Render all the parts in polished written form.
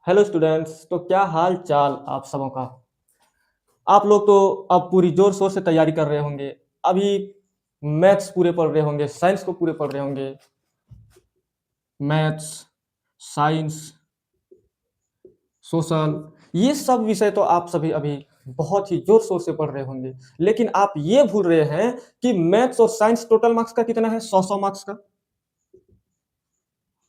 Hello students. तो क्या हाल चाल आप सबों का। आप लोग तो अब पूरी जोर शोर से तैयारी कर रहे होंगे। अभी मैथ्स पूरे पढ़ रहे होंगे, साइंस को पूरे पढ़ रहे होंगे। मैथ्स, साइंस, सोशल, ये सब विषय तो आप सभी अभी बहुत ही जोर शोर से पढ़ रहे होंगे। लेकिन आप ये भूल रहे हैं कि मैथ्स और साइंस टोटल मार्क्स का कितना है, 100 मार्क्स का।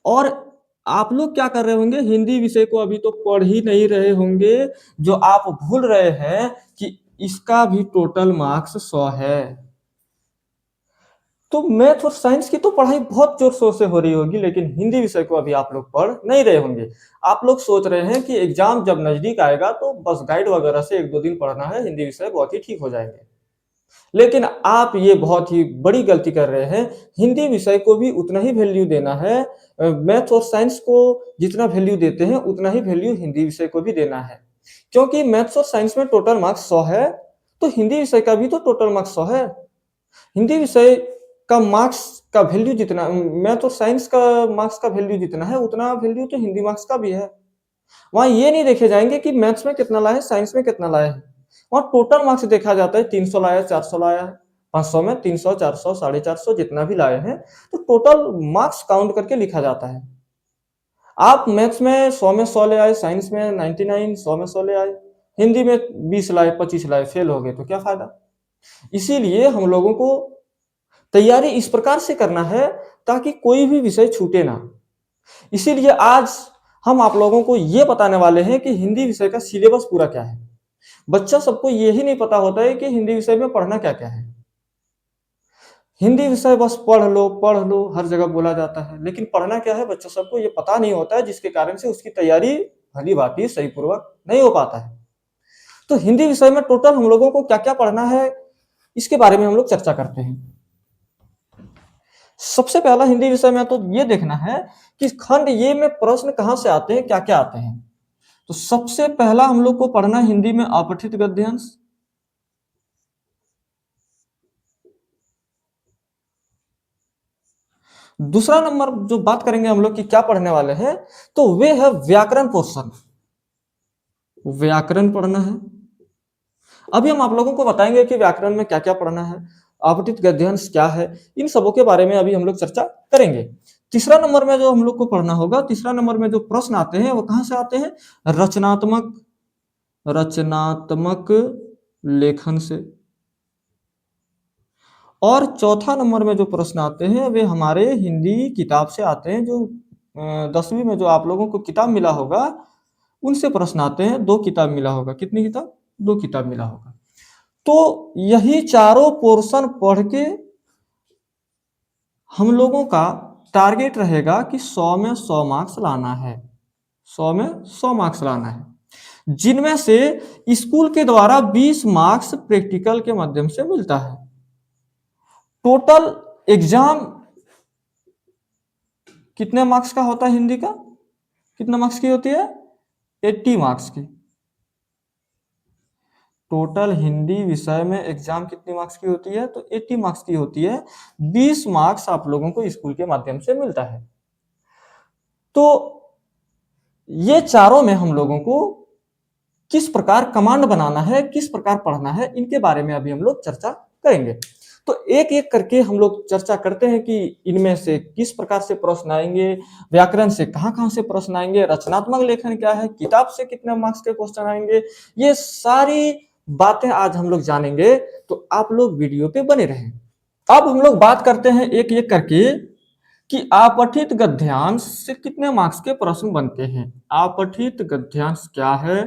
और आप लोग क्या कर रहे होंगे, हिंदी विषय को अभी तो पढ़ ही नहीं रहे होंगे। जो आप भूल रहे हैं कि इसका भी टोटल मार्क्स 100 है। तो मैथ और साइंस की तो पढ़ाई बहुत जोर शोर से हो रही होगी, लेकिन हिंदी विषय को अभी आप लोग पढ़ नहीं रहे होंगे। आप लोग सोच रहे हैं कि एग्जाम जब नजदीक आएगा तो बस गाइड वगैरह से एक दो दिन पढ़ना है, हिंदी विषय बहुत ही ठीक हो जाएंगे। लेकिन आप ये बहुत ही बड़ी गलती कर रहे हैं। हिंदी विषय को भी उतना ही वैल्यू देना है। मैथ और साइंस को जितना वैल्यू देते हैं उतना ही वैल्यू हिंदी विषय को भी देना है। क्योंकि मैथ्स और साइंस में टोटल मार्क्स 100 है, तो हिंदी विषय का भी तो टोटल मार्क्स 100 है। हिंदी विषय का मार्क्स का वैल्यू जितना, मैथ और साइंस का मार्क्स का वैल्यू जितना है उतना वैल्यू तो हिंदी मार्क्स का भी है। वहां ये नहीं देखे जाएंगे कि मैथ्स में कितना लाए, साइंस में कितना लाए। वहां टोटल मार्क्स देखा जाता है, 300 लाया, 400 लाया है। 500 में 300, 400, 450 जितना भी लाए हैं, तो टोटल मार्क्स काउंट करके लिखा जाता है। आप मैथ्स में 100 में 100 ले आए, साइंस में 99, 100 में 100 ले आए, हिंदी में 20 लाए, 25 लाए, फेल हो गए तो क्या फायदा। इसीलिए हम लोगों को तैयारी इस प्रकार से करना है ताकि कोई भी विषय छूटे ना। इसीलिए आज हम आप लोगों को यह बताने वाले हैं कि हिंदी विषय का सिलेबस पूरा क्या है। बच्चा सबको यही नहीं पता होता है कि हिंदी विषय में पढ़ना क्या क्या है। हिंदी विषय बस पढ़ लो हर जगह बोला जाता है, लेकिन पढ़ना क्या है बच्चा सबको ये पता नहीं होता है, जिसके कारण से उसकी तैयारी भली भांति सही पूर्वक नहीं हो पाता है। तो हिंदी विषय में टोटल हम लोगों को क्या क्या पढ़ना है, इसके बारे में हम लोग चर्चा करते हैं। सबसे पहला हिंदी विषय में तो ये देखना है कि खंड ये में प्रश्न कहां से आते हैं, क्या क्या आते हैं। तो सबसे पहला हम लोग को पढ़ना है हिंदी में अपठित गद्यांश। दूसरा नंबर जो बात करेंगे हम लोग कि क्या पढ़ने वाले हैं, तो वे है व्याकरण पोर्शन। व्याकरण पढ़ना है। अभी हम आप लोगों को बताएंगे कि व्याकरण में क्या क्या पढ़ना है, अपठित गद्यांश क्या है, इन सबों के बारे में अभी हम लोग चर्चा करेंगे। तीसरा नंबर में जो हम लोग को पढ़ना होगा, तीसरा नंबर में जो प्रश्न आते हैं वो कहां से आते हैं, रचनात्मक रचनात्मक लेखन से। और चौथा नंबर में जो प्रश्न आते हैं वे हमारे हिंदी किताब से आते हैं, जो 10वीं में जो आप लोगों को किताब मिला होगा उनसे प्रश्न आते हैं। दो किताब मिला होगा, कितनी किताब, दो किताब मिला होगा। तो यही चारों पोर्शन पढ़ के हम लोगों का टारगेट रहेगा कि 100 में 100 मार्क्स लाना है। 100 में 100 मार्क्स लाना है, जिनमें से स्कूल के द्वारा 20 मार्क्स प्रैक्टिकल के माध्यम से मिलता है। टोटल एग्जाम कितने मार्क्स का होता है, हिंदी का कितने मार्क्स की होती है, 80 मार्क्स की। टोटल हिंदी विषय में एग्जाम कितनी मार्क्स की होती है, तो 80 मार्क्स की होती है। 20 मार्क्स आप लोगों को स्कूल के माध्यम से मिलता है। तो ये चारों में हम लोगों को किस प्रकार कमांड बनाना है, किस प्रकार पढ़ना है, इनके बारे में अभी हम लोग चर्चा करेंगे। तो एक एक करके हम लोग चर्चा करते हैं कि इनमें से किस प्रकार से प्रश्न आएंगे, व्याकरण से कहां कहां से प्रश्न आएंगे, रचनात्मक लेखन क्या है, किताब से कितने मार्क्स के क्वेश्चन आएंगे। ये सारी बातें आज हम लोग जानेंगे, तो आप लोग वीडियो पे बने रहें। अब हम लोग बात करते हैं एक एक करके कि अपठित गद्यांश से कितने मार्क्स के प्रश्न बनते हैं। अपठित गद्यांश क्या है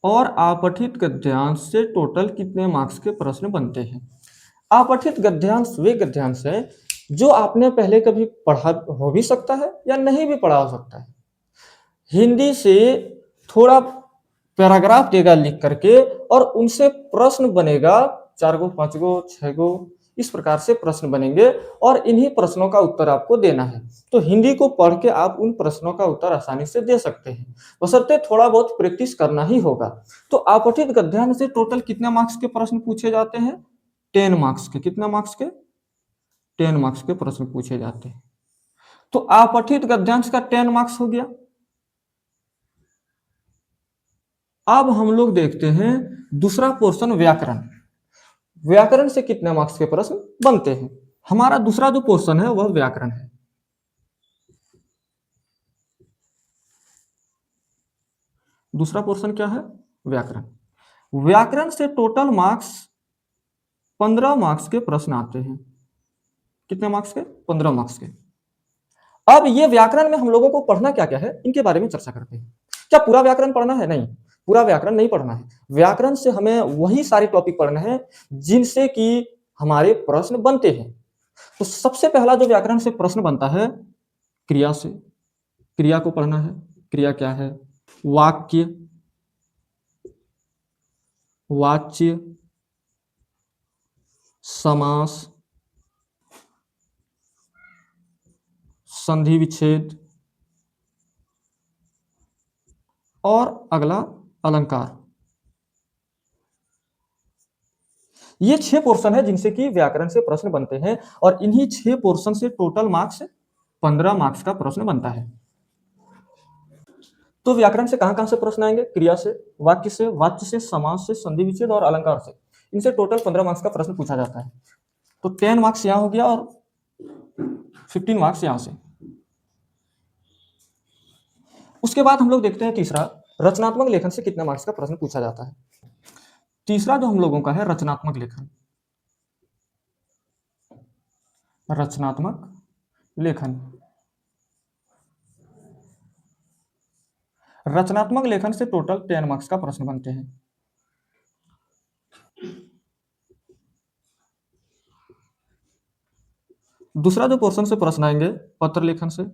और अपठित गद्यांश से टोटल कितने मार्क्स के प्रश्न बनते हैं। अपठित गद्यांश वे गद्यांश है जो आपने पहले कभी पढ़ा हो भी सकता है या नहीं भी पढ़ा हो सकता है। हिंदी से थोड़ा पैराग्राफ देगा लिख करके और उनसे प्रश्न बनेगा, 4 गो 5 गो 6 गो इस प्रकार से प्रश्न बनेंगे और इन्हीं प्रश्नों का उत्तर आपको देना है। तो हिंदी को पढ़ के आप उन प्रश्नों का उत्तर आसानी से दे सकते हैं, बशर्ते थोड़ा बहुत प्रैक्टिस करना ही होगा। तो अपठित गद्यांश से टोटल कितने मार्क्स के प्रश्न पूछे जाते हैं, 10 मार्क्स के। कितने मार्क्स के, 10 मार्क्स के प्रश्न पूछे जाते हैं। तो अपठित गद्यांश का 10 मार्क्स हो गया। अब हम लोग देखते हैं दूसरा पोर्शन व्याकरण। व्याकरण से कितने मार्क्स के प्रश्न बनते हैं? हमारा दूसरा जो पोर्शन है वह व्याकरण है। दूसरा पोर्शन क्या है? व्याकरण। व्याकरण से टोटल मार्क्स 15 मार्क्स के प्रश्न आते हैं। कितने मार्क्स के? 15 मार्क्स के। अब ये व्याकरण में हम लोगों को पढ़ना क्या क्या है, इनके बारे में चर्चा करते हैं। क्या पूरा व्याकरण पढ़ना है? नहीं, पूरा व्याकरण नहीं पढ़ना है। व्याकरण से हमें वही सारे टॉपिक पढ़ने हैं जिनसे कि हमारे प्रश्न बनते हैं। तो सबसे पहला जो व्याकरण से प्रश्न बनता है, क्रिया से। क्रिया को पढ़ना है। क्रिया क्या है? वाक्य, वाच्य, समास, संधि विच्छेद और अगला अलंकार। ये 6 पोर्शन है जिनसे कि व्याकरण से प्रश्न बनते हैं और इन्हीं 6 पोर्शन से टोटल मार्क्स 15 मार्क्स का प्रश्न बनता है। तो व्याकरण से कहां कहां से प्रश्न आएंगे? क्रिया से, वाक्य से, वाच्य से, समास से, संधि विच्छेद और अलंकार से। इनसे टोटल 15 मार्क्स का प्रश्न पूछा जाता है। तो 10 मार्क्स यहां हो गया और 15 मार्क्स यहां से। उसके बाद हम लोग देखते हैं तीसरा, रचनात्मक लेखन से कितने मार्क्स का प्रश्न पूछा जाता है। तीसरा जो हम लोगों का है रचनात्मक लेखन। रचनात्मक लेखन। रचनात्मक लेखन से टोटल 10 मार्क्स का प्रश्न बनते हैं। दूसरा जो पोर्शन से प्रश्न आएंगे पत्र लेखन से।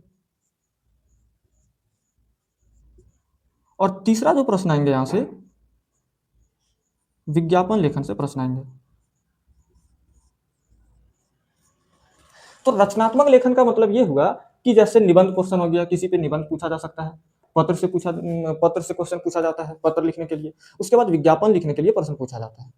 और तीसरा जो प्रश्न आएंगे यहां से विज्ञापन लेखन से प्रश्न आएंगे। तो रचनात्मक लेखन का मतलब यह हुआ कि जैसे निबंध क्वेश्चन हो गया, किसी पे निबंध पूछा जा सकता है, पत्र से क्वेश्चन पूछा जाता है पत्र लिखने के लिए। उसके बाद विज्ञापन लिखने के लिए प्रश्न पूछा जाता है।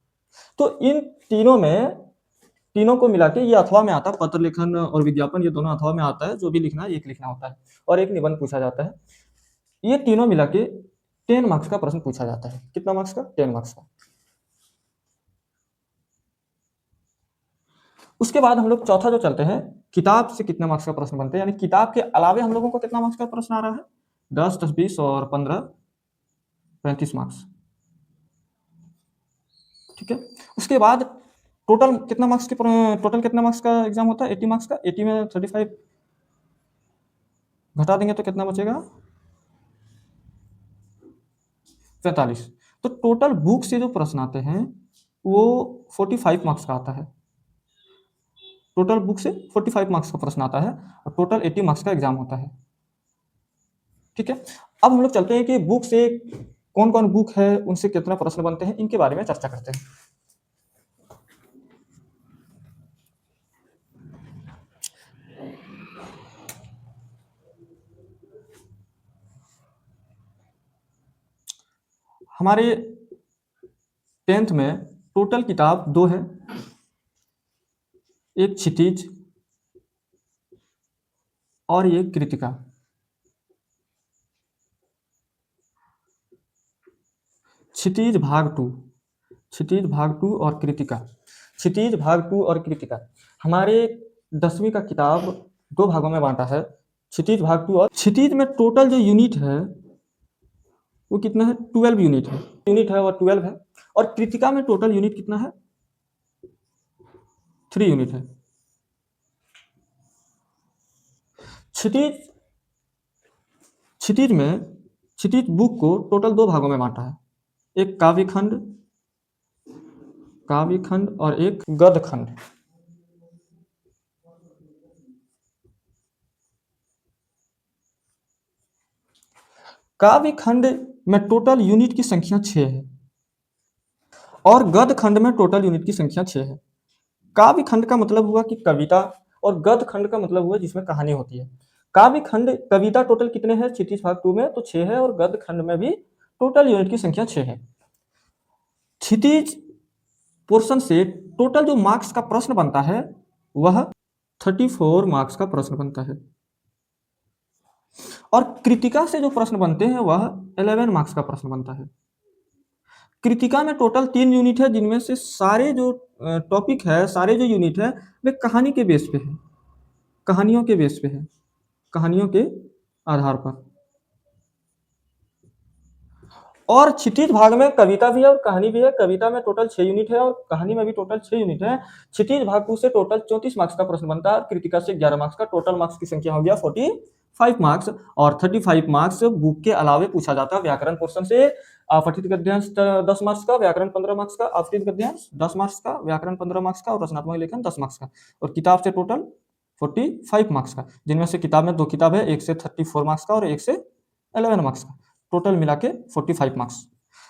तो इन तीनों को मिला के ये अथवा में आता है। पत्र लेखन और विज्ञापन ये दोनों अथवा में आता है। जो भी लिखना है एक लिखना होता है और एक निबंध पूछा जाता है। ये तीनों मिला के 10 मार्क्स का प्रश्न पूछा जाता है। कितना मार्क्स का? 10 मार्क्स का। उसके बाद हम लोग चौथा जो चलते हैं, किताब से कितने मार्क्स का प्रश्न बनते हैं, यानी किताब के अलावे हम लोगों को कितना मार्क्स का प्रश्न आ रहा है? 10, 10, 20 और 15, 35 मार्क्स। ठीक है। उसके बाद टोटल कितना मार्क्स का एग्जाम होता है? 80 मार्क्स का। 80 में 35 घटा देंगे तो कितना बचेगा? 45। तो टोटल बुक से जो प्रश्न आते हैं वो 45 मार्क्स का आता है। टोटल बुक से 45 मार्क्स का प्रश्न आता है और टोटल 80 मार्क्स का एग्जाम होता है। ठीक है। अब हम लोग चलते हैं कि बुक से कौन कौन बुक है, उनसे कितना प्रश्न बनते हैं, इनके बारे में चर्चा करते हैं। हमारे 10th में टोटल किताब 2 है। एक क्षितिज और ये कृतिका। क्षितिज भाग 2, क्षितिज भाग 2 और कृतिका। क्षितिज भाग 2 और कृतिका हमारे 10वीं का किताब 2 भागों में बांटा है। क्षितिज भाग 2 और क्षितिज में टोटल जो यूनिट है वो कितना है? 12 यूनिट है और 12 है। और कृतिका में टोटल यूनिट कितना है? 3 यूनिट है। क्षितिज क्षितिज में क्षितिज बुक को टोटल 2 भागों में बांटा है। एक काव्य खंड और एक गद्य खंड। काव्य खंड में टोटल यूनिट की संख्या 6 है और गद्य खंड में टोटल यूनिट की संख्या 6 है। काव्य खंड का मतलब हुआ कि कविता और गद्य खंड का मतलब हुआ जिसमें कहानी होती है। काव्य खंड कविता टोटल कितने हैं? क्षितिज भाग 2 में तो 6 है और गद्य खंड में भी टोटल यूनिट की संख्या 6 है। क्षितिज पोर्शन से टोटल जो मार्क्स का प्रश्न बनता है वह 34 मार्क्स का प्रश्न बनता है। और कृतिका से जो प्रश्न बनते हैं वह 11 मार्क्स का प्रश्न बनता है। कृतिका में टोटल 3 यूनिट है, जिनमें से सारे जो टॉपिक है, सारे जो यूनिट है, वे कहानी के बेस पे है, कहानियों के बेस पे है, कहानियों के आधार पर। और क्षितिज भाग में कविता भी है और कहानी भी है। कविता में टोटल 6 यूनिट है और कहानी में भी टोटल 6 यूनिट है। क्षितिज भाग 2 से टोटल 34 मार्क्स का प्रश्न बनता है और कृतिका से 11 मार्क्स का। टोटल मार्क्स की संख्या हो गया 45 मार्क्स। और 35 मार्क्स बुक के अलावे पूछा जाता है व्याकरण पोर्शन से। पठित गद्यांश 10 मार्क्स का, व्याकरण 15 मार्क्स का, अपठित गद्यांश 10 मार्क्स का, व्याकरण 15 मार्क्स का और रचनात्मक लेखन 10 मार्क्स का। और किताब से टोटल 45 मार्क्स का, जिनमें से किताब में 2 किताब है, एक से 34 मार्क्स का और एक से 11 मार्क्स का। टोटल मिला के 45 मार्क्स।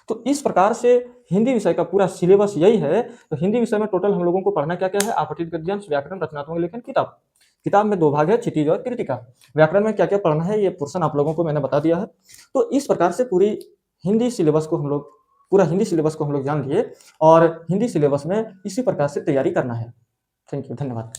तो इस प्रकार से हिंदी विषय का पूरा सिलेबस यही है। तो हिंदी विषय में टोटल हम लोगों को पढ़ना क्या क्या है? अपठित गद्यांश, व्याकरण, रचनात्मक लेखन, किताब। किताब में 2 भाग है, क्षितिज और कृतिका। व्याकरण में क्या क्या पढ़ना है ये पोर्शन आप लोगों को मैंने बता दिया है। तो इस प्रकार से पूरा हिंदी सिलेबस को हम लोग जान लिए और हिंदी सिलेबस में इसी प्रकार से तैयारी करना है। थैंक यू, धन्यवाद।